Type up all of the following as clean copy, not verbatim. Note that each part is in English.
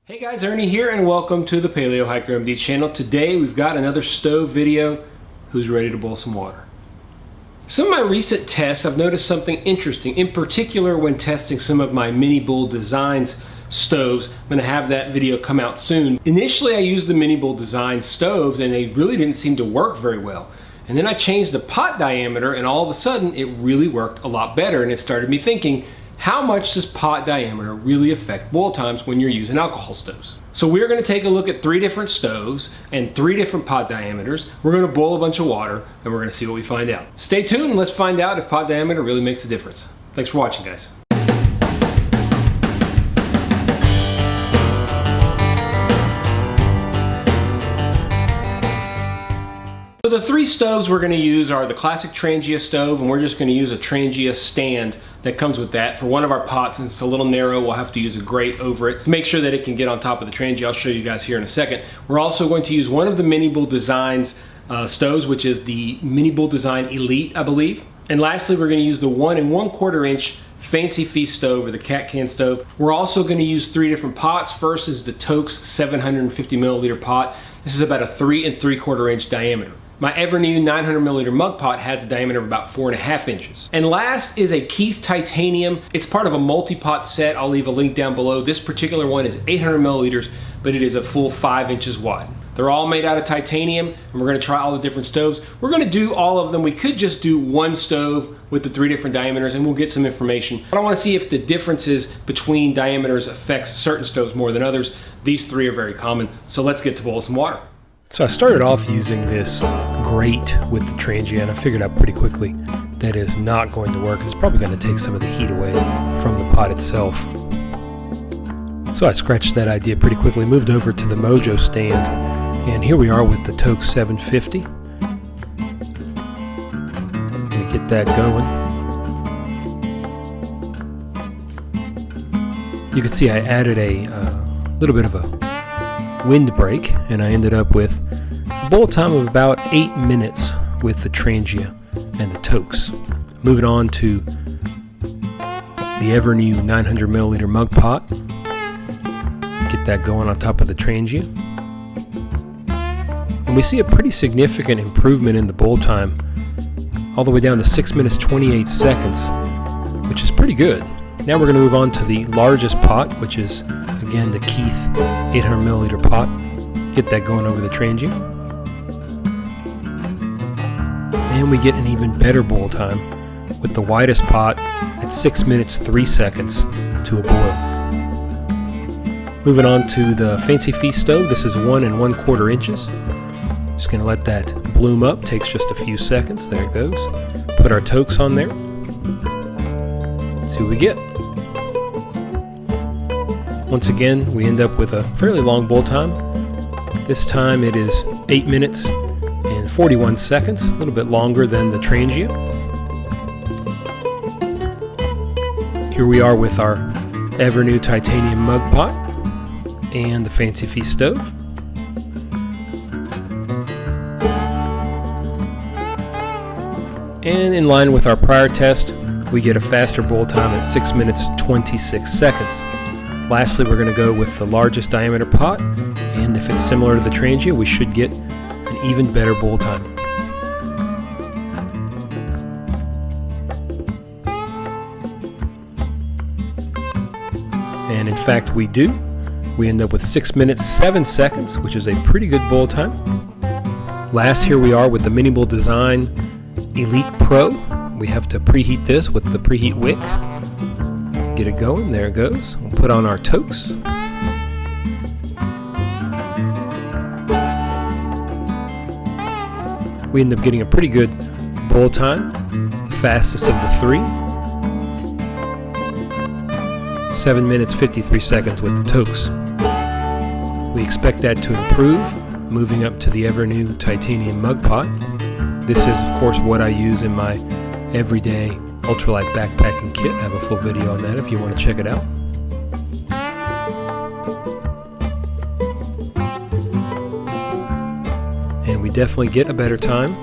Hey guys, Ernie here and welcome to the Paleo Hiker MD channel. Today we've got another stove video. Who's ready to boil some water? Some of my recent tests, I've noticed something interesting, in particular when testing some of my Mini Bull Designs stoves. I'm going to have that video come out soon. Initially I used the Mini Bull Design stoves and they really didn't seem to work very well. And then I changed the pot diameter and all of a sudden it really worked a lot better, and it started me thinking, how much does pot diameter really affect boil times when you're using alcohol stoves? So we're going to take a look at 3 different stoves and 3 different pot diameters. We're going to boil a bunch of water and we're going to see what we find out. Stay tuned and let's find out if pot diameter really makes a difference. Thanks for watching, guys. So the 3 stoves we're going to use are the classic Trangia stove, and we're just going to use a Trangia stand that comes with that. For one of our pots, since it's a little narrow, we'll have to use a grate over it to make sure that it can get on top of the Trangia. I'll show you guys here in a second. We're also going to use one of the Mini Bull Designs stoves, which is the Mini Bull Design Elite, I believe. And lastly, we're going to use the 1 1/4 inch Fancy Feast stove, or the cat can stove. We're also going to use 3 different pots. First is the Toaks 750 milliliter pot. This is about a 3 3/4 inch diameter. My ever-new 900 milliliter mug pot has a diameter of about 4.5 inches. And last is a Keith Titanium. It's part of a multi-pot set. I'll leave a link down below. This particular one is 800 milliliters, but it is a full 5 inches wide. They're all made out of titanium, and we're gonna try all the different stoves. We're gonna do all of them. We could just do one stove with the 3 different diameters, and we'll get some information. But I wanna see if the differences between diameters affects certain stoves more than others. These 3 are very common, so let's get to boil some water. So I started off using this grate with the Trangia, and I figured out pretty quickly that is not going to work. It's probably going to take some of the heat away from the pot itself. So I scratched that idea pretty quickly, moved over to the Mojo stand, and here we are with the Toaks 750. Gonna get that going. You can see I added a little bit of a windbreak, and I ended up with a boil time of about 8 minutes with the Trangia and the Toaks. Moving on to the ever new 900 milliliter mug pot. Get that going on top of the Trangia. And we see a pretty significant improvement in the boil time, all the way down to 6 minutes 28 seconds, which is pretty good. Now we're going to move on to the largest pot, which is again the Keith 800 milliliter pot. Get that going over the Trangia. And we get an even better boil time with the widest pot at 6 minutes 3 seconds to a boil. Moving on to the Fancy Feast stove. This is 1 1/4 inches. Just going to let that bloom up. Takes just a few seconds. There it goes. Put our Toaks on there. Let's see what we get. Once again, we end up with a fairly long boil time. This time it is 8 minutes and 41 seconds, a little bit longer than the Trangia. Here we are with our ever new titanium mug pot and the Fancy Feast stove. And in line with our prior test, we get a faster boil time at 6 minutes 26 seconds. Lastly, we're going to go with the largest diameter pot, and if it's similar to the Trangia, we should get an even better boil time. And in fact, we do. We end up with 6 minutes 7 seconds, which is a pretty good boil time. Last, here we are with the Mini Bull Design Elite Pro. We have to preheat this with the preheat wick. Get it going. There it goes. We'll put on our Toaks. We end up getting a pretty good boil time, the fastest of the 3. 7 minutes 53 seconds with the Toaks. We expect that to improve, moving up to the ever new titanium mug pot. This is of course what I use in my everyday ultralight backpacking kit. I have a full video on that if you want to check it out. And we definitely get a better time.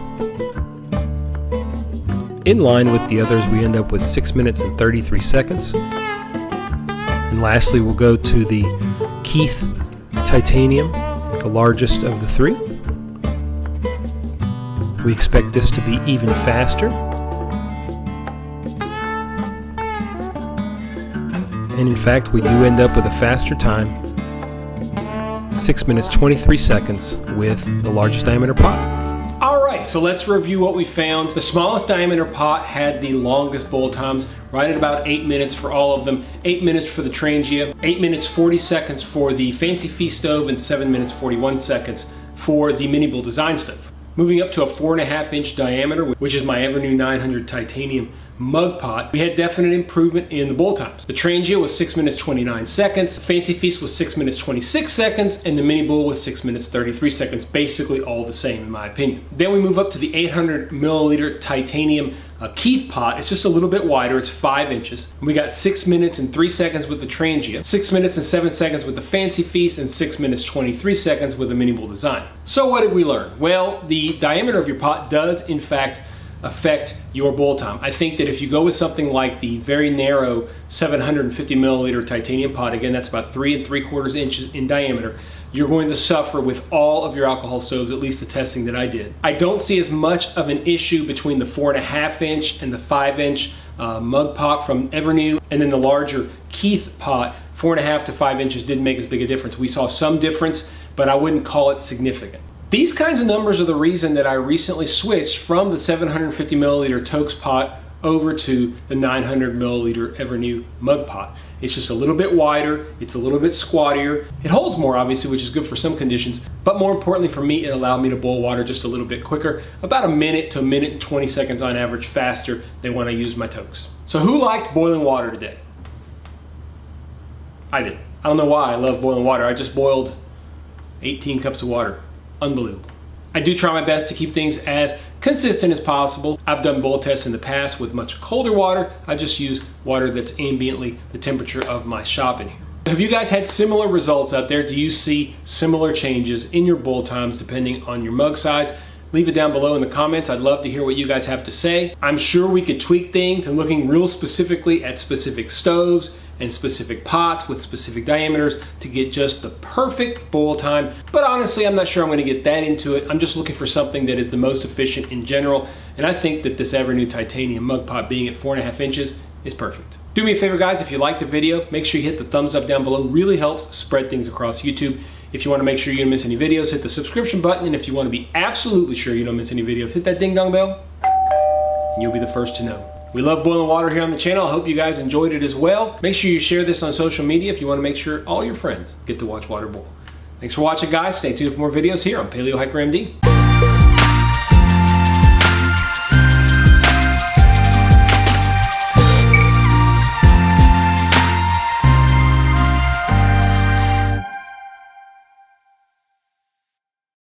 In line with the others, we end up with 6 minutes and 33 seconds. And lastly, we'll go to the Keith titanium, the largest of the three. We expect this to be even faster. And in fact, we do end up with a faster time, 6 minutes 23 seconds with the largest diameter pot. Alright, so let's review what we found. The smallest diameter pot had the longest boil times, right at about 8 minutes for all of them. 8 minutes for the Trangia, 8 minutes 40 seconds for the Fancy Feast stove, and 7 minutes 41 seconds for the Mini Bull Design stove. Moving up to a 4.5 inch diameter, which is my Evernew 900 titanium mug pot, we had definite improvement in the boil times. The Trangia was 6 minutes 29 seconds, the Fancy Feast was 6 minutes 26 seconds, and the Mini Bull was 6 minutes 33 seconds, basically all the same in my opinion. Then we move up to the 800 milliliter titanium Keith pot. It's just a little bit wider, it's 5 inches. And we got 6 minutes and 3 seconds with the Trangia, 6 minutes and 7 seconds with the Fancy Feast, and 6 minutes 23 seconds with the Mini Bull Design. So what did we learn? Well, the diameter of your pot does in fact affect your boil time. I think that if you go with something like the very narrow 750 milliliter titanium pot, again that's about 3 3/4 inches in diameter, you're going to suffer with all of your alcohol stoves, at least the testing that I did. I don't see as much of an issue between the 4.5 inch and the 5 inch mug pot from Evernew, and then the larger Keith pot, 4.5 to 5 inches didn't make as big a difference. We saw some difference, but I wouldn't call it significant. These kinds of numbers are the reason that I recently switched from the 750 milliliter Toaks pot over to the 900 milliliter Evernew mug pot. It's just a little bit wider, it's a little bit squattier. It holds more obviously, which is good for some conditions, but more importantly for me, it allowed me to boil water just a little bit quicker, about a minute to a minute and 20 seconds on average faster than when I used my Toaks. So who liked boiling water today? I did. I don't know why I love boiling water. I just boiled 18 cups of water. Unbelievable. I do try my best to keep things as consistent as possible. I've done boil tests in the past with much colder water. I just use water that's ambiently the temperature of my shop in here. Have you guys had similar results out there? Do you see similar changes in your boil times depending on your mug size? Leave it down below in the comments. I'd love to hear what you guys have to say. I'm sure we could tweak things, and looking real specifically at specific stoves and specific pots with specific diameters to get just the perfect boil time. But honestly, I'm not sure I'm going to get that into it. I'm just looking for something that is the most efficient in general, and I think that this Evernew titanium mug pot being at 4.5 inches is perfect. Do me a favor guys, if you liked the video, make sure you hit the thumbs up down below. It really helps spread things across YouTube. If you want to make sure you don't miss any videos, hit the subscription button, and if you want to be absolutely sure you don't miss any videos, hit that ding dong bell and you'll be the first to know. We love boiling water here on the channel. I hope you guys enjoyed it as well. Make sure you share this on social media if you want to make sure all your friends get to watch water boil. Thanks for watching guys. Stay tuned for more videos here on Paleo Hiker MD.